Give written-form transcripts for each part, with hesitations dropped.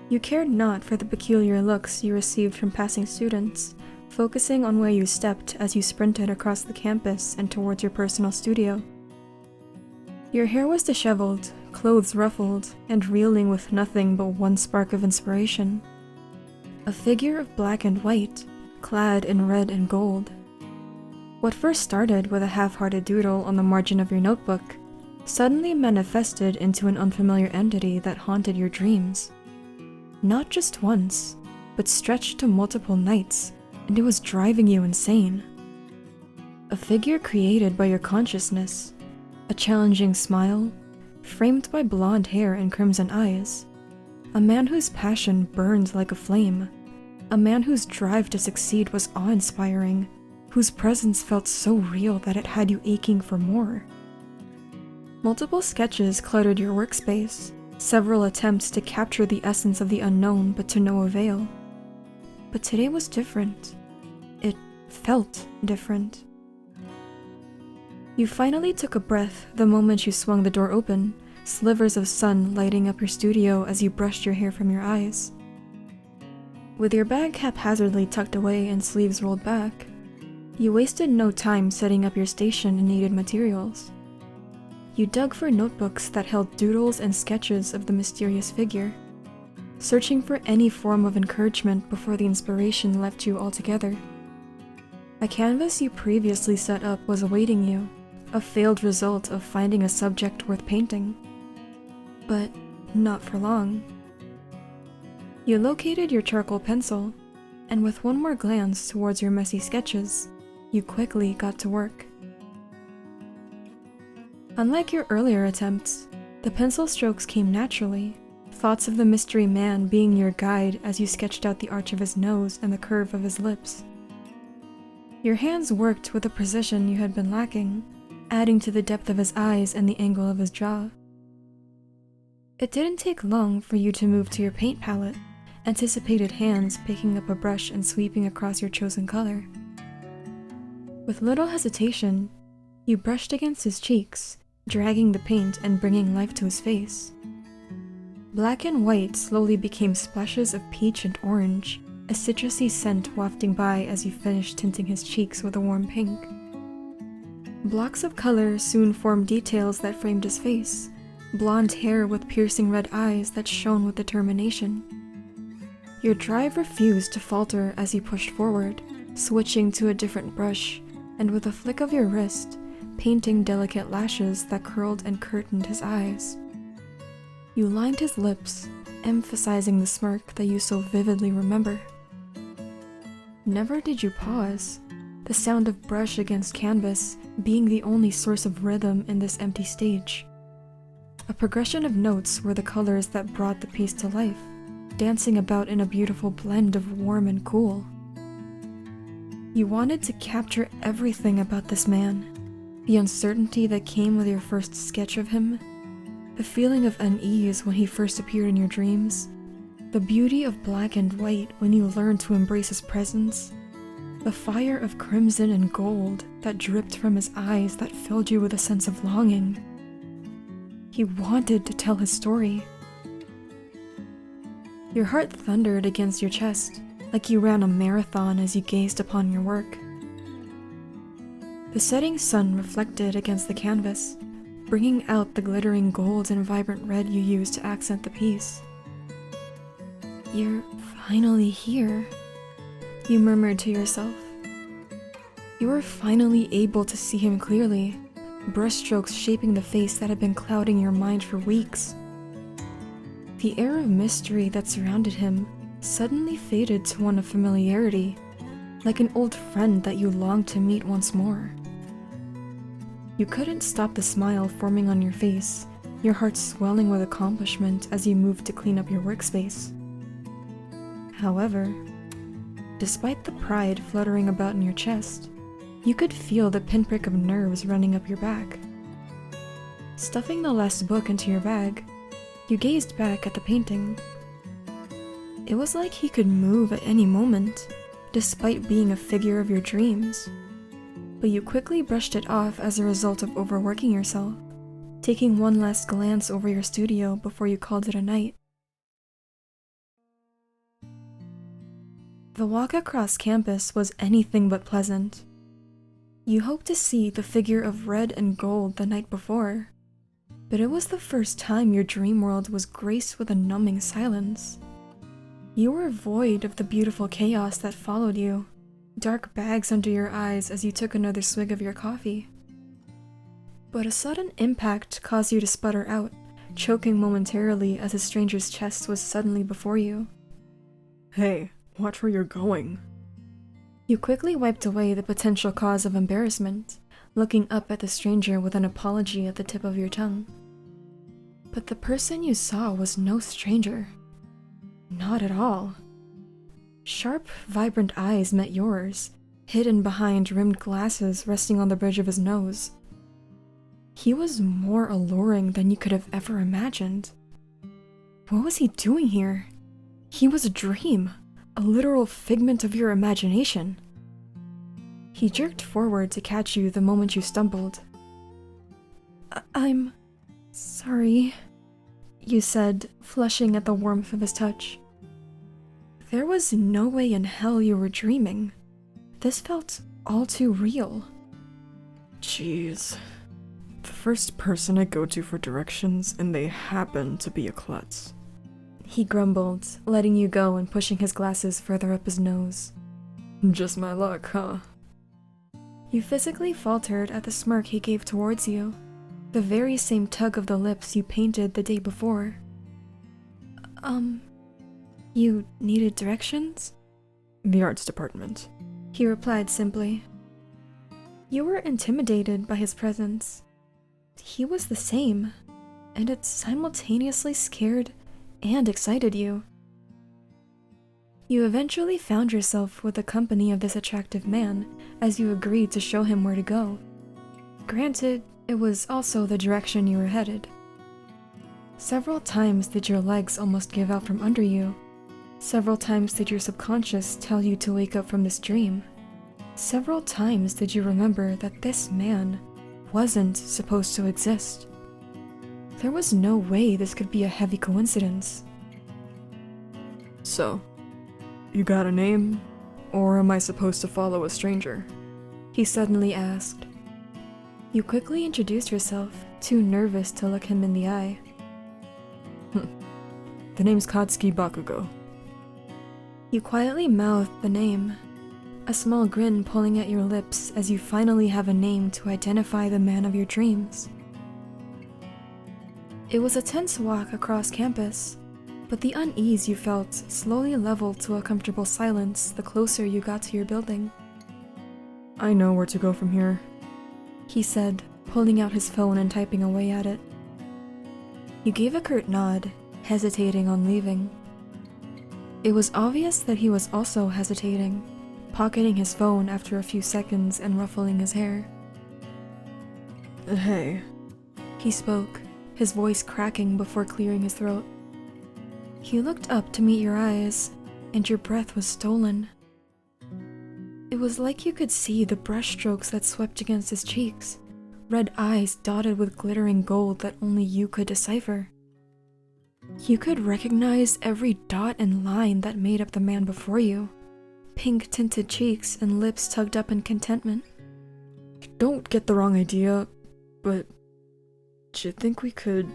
You cared not for the peculiar looks you received from passing students, focusing on where you stepped as you sprinted across the campus and towards your personal studio. Your hair was disheveled, clothes ruffled, and reeling with nothing but one spark of inspiration. A figure of black and white, clad in red and gold. What first started with a half-hearted doodle on the margin of your notebook suddenly manifested into an unfamiliar entity that haunted your dreams. Not just once, but stretched to multiple nights, and it was driving you insane. A figure created by your consciousness, a challenging smile, framed by blonde hair and crimson eyes, a man whose passion burned like a flame, a man whose drive to succeed was awe-inspiring, whose presence felt so real that it had you aching for more. Multiple sketches cluttered your workspace, several attempts to capture the essence of the unknown but to no avail. But today was different. It felt different. You finally took a breath the moment you swung the door open, slivers of sun lighting up your studio as you brushed your hair from your eyes. With your bag haphazardly tucked away and sleeves rolled back, you wasted no time setting up your station and needed materials. You dug for notebooks that held doodles and sketches of the mysterious figure, searching for any form of encouragement before the inspiration left you altogether. A canvas you previously set up was awaiting you, a failed result of finding a subject worth painting. But not for long. You located your charcoal pencil, and with one more glance towards your messy sketches, you quickly got to work. Unlike your earlier attempts, the pencil strokes came naturally, thoughts of the mystery man being your guide as you sketched out the arch of his nose and the curve of his lips. Your hands worked with a precision you had been lacking, adding to the depth of his eyes and the angle of his jaw. It didn't take long for you to move to your paint palette, anticipated hands picking up a brush and sweeping across your chosen color. With little hesitation, you brushed against his cheeks, dragging the paint and bringing life to his face. Black and white slowly became splashes of peach and orange, a citrusy scent wafting by as you finished tinting his cheeks with a warm pink. Blocks of color soon formed details that framed his face, blonde hair with piercing red eyes that shone with determination. Your drive refused to falter as you pushed forward, switching to a different brush, and with a flick of your wrist, painting delicate lashes that curled and curtained his eyes. You lined his lips, emphasizing the smirk that you so vividly remember. Never did you pause, the sound of brush against canvas being the only source of rhythm in this empty stage. A progression of notes were the colors that brought the piece to life, dancing about in a beautiful blend of warm and cool. You wanted to capture everything about this man, the uncertainty that came with your first sketch of him, the feeling of unease when he first appeared in your dreams, the beauty of black and white when you learned to embrace his presence, the fire of crimson and gold that dripped from his eyes that filled you with a sense of longing. He wanted to tell his story. Your heart thundered against your chest, like you ran a marathon as you gazed upon your work. The setting sun reflected against the canvas, bringing out the glittering gold and vibrant red you used to accent the piece. "You're finally here," you murmured to yourself. You were finally able to see him clearly, brushstrokes shaping the face that had been clouding your mind for weeks. The air of mystery that surrounded him suddenly faded to one of familiarity, like an old friend that you longed to meet once more. You couldn't stop the smile forming on your face, your heart swelling with accomplishment as you moved to clean up your workspace. However, despite the pride fluttering about in your chest, you could feel the pinprick of nerves running up your back. Stuffing the last book into your bag, you gazed back at the painting. It was like he could move at any moment, despite being a figure of your dreams. But you quickly brushed it off as a result of overworking yourself, taking one last glance over your studio before you called it a night. The walk across campus was anything but pleasant. You hoped to see the figure of red and gold the night before, but it was the first time your dream world was graced with a numbing silence. You were void of the beautiful chaos that followed you, dark bags under your eyes as you took another swig of your coffee. But a sudden impact caused you to sputter out, choking momentarily as a stranger's chest was suddenly before you. Hey, watch where you're going. You quickly wiped away the potential cause of embarrassment, looking up at the stranger with an apology at the tip of your tongue. But the person you saw was no stranger. Not at all. Sharp, vibrant eyes met yours, hidden behind rimmed glasses resting on the bridge of his nose. He was more alluring than you could have ever imagined. What was he doing here? He was a dream, a literal figment of your imagination. He jerked forward to catch you the moment you stumbled. I'm sorry, you said, flushing at the warmth of his touch. There was no way in hell you were dreaming. This felt all too real. Jeez. The first person I go to for directions, and they happen to be a klutz. He grumbled, letting you go and pushing his glasses further up his nose. Just my luck, huh? You physically faltered at the smirk he gave towards you, the very same tug of the lips you painted the day before. You needed directions? The arts department, he replied simply. You were intimidated by his presence. He was the same, and it simultaneously scared and excited you. You eventually found yourself with the company of this attractive man as you agreed to show him where to go. Granted, it was also the direction you were headed. Several times did your legs almost give out from under you. Several times did your subconscious tell you to wake up from this dream. Several times did you remember that this man wasn't supposed to exist. There was no way this could be a heavy coincidence. So, you got a name, or am I supposed to follow a stranger? He suddenly asked. You quickly introduced yourself, too nervous to look him in the eye. The name's Katsuki Bakugou. You quietly mouthed the name, a small grin pulling at your lips as you finally have a name to identify the man of your dreams. It was a tense walk across campus, but the unease you felt slowly leveled to a comfortable silence the closer you got to your building. I know where to go from here, he said, pulling out his phone and typing away at it. You gave a curt nod, hesitating on leaving. It was obvious that he was also hesitating, pocketing his phone after a few seconds and ruffling his hair. Hey, he spoke, his voice cracking before clearing his throat. He looked up to meet your eyes, and your breath was stolen. It was like you could see the brushstrokes that swept against his cheeks, red eyes dotted with glittering gold that only you could decipher. You could recognize every dot and line that made up the man before you, pink-tinted cheeks and lips tugged up in contentment. Don't get the wrong idea, but do you think we could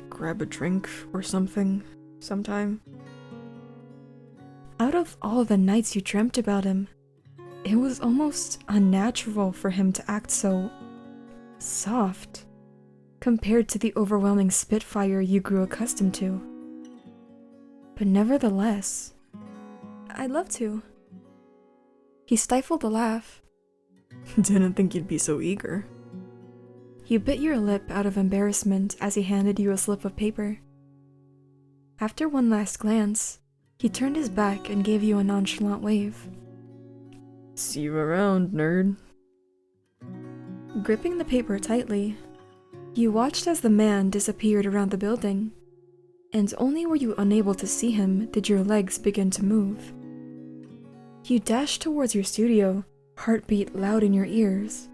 grab a drink or something sometime? Out of all the nights you dreamt about him, it was almost unnatural for him to act so soft compared to the overwhelming spitfire you grew accustomed to. But nevertheless, I'd love to. He stifled a laugh. Didn't think you'd be so eager. You bit your lip out of embarrassment as he handed you a slip of paper. After one last glance, he turned his back and gave you a nonchalant wave. See you around, nerd. Gripping the paper tightly, you watched as the man disappeared around the building, and only were you unable to see him did your legs begin to move. You dashed towards your studio, heartbeat loud in your ears.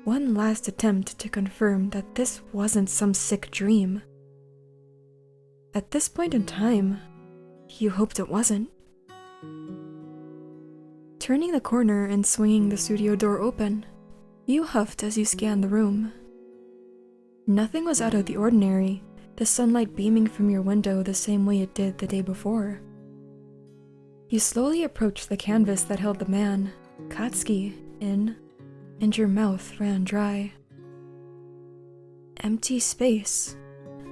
One last attempt to confirm that this wasn't some sick dream. At this point in time, you hoped it wasn't. Turning the corner and swinging the studio door open, you huffed as you scanned the room. Nothing was out of the ordinary, the sunlight beaming from your window the same way it did the day before. You slowly approached the canvas that held the man, Katsuki, in, and your mouth ran dry. Empty space,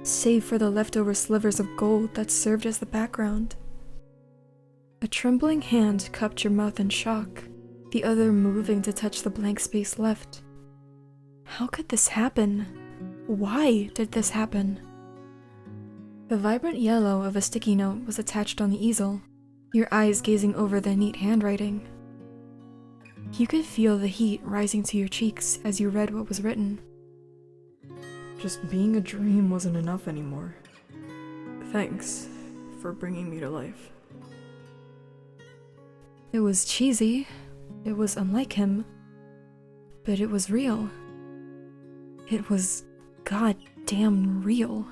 save for the leftover slivers of gold that served as the background. A trembling hand cupped your mouth in shock, the other moving to touch the blank space left. How could this happen? Why did this happen? The vibrant yellow of a sticky note was attached on the easel, your eyes gazing over the neat handwriting. You could feel the heat rising to your cheeks as you read what was written. Just being a dream wasn't enough anymore. Thanks for bringing me to life. It was cheesy, it was unlike him, but it was real. It was goddamn real.